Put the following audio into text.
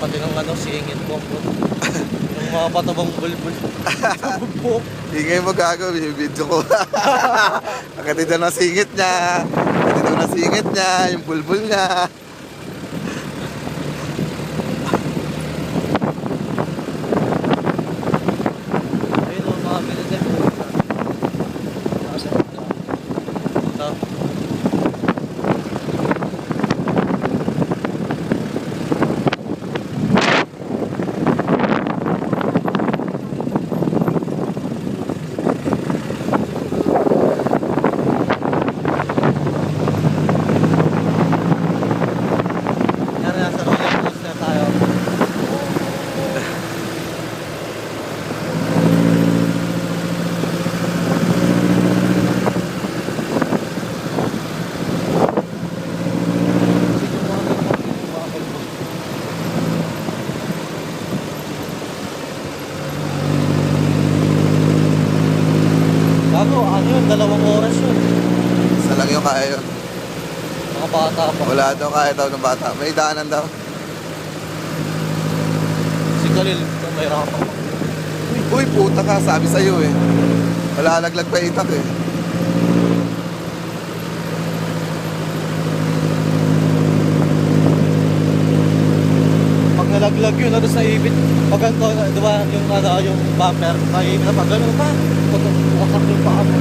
pati ng ano, singit ko. Yung mga patabang bulbul. Sa bubok. Ingay mo gago, video ko. Nakatid na ng singit niya. Nakatid na ng singit niya, yung bulbul niya. Ayun o, mga minute. Ito. Gago, ano yun? 2 oras yun. Isa lang yung kaya yun. Mga bata pa. Wala daw kaya daw ng bata. May daanan daw. Si Khalil, may rapa. Uy, puta ka, sabi sa'yo eh. Wala laglag pa itak eh. Pag nalaglag yun, ano sa ibit, pag ganito, di ba, yung, ano, yung bumper, naiibit na pag gano'n pa, pag yung pa kami.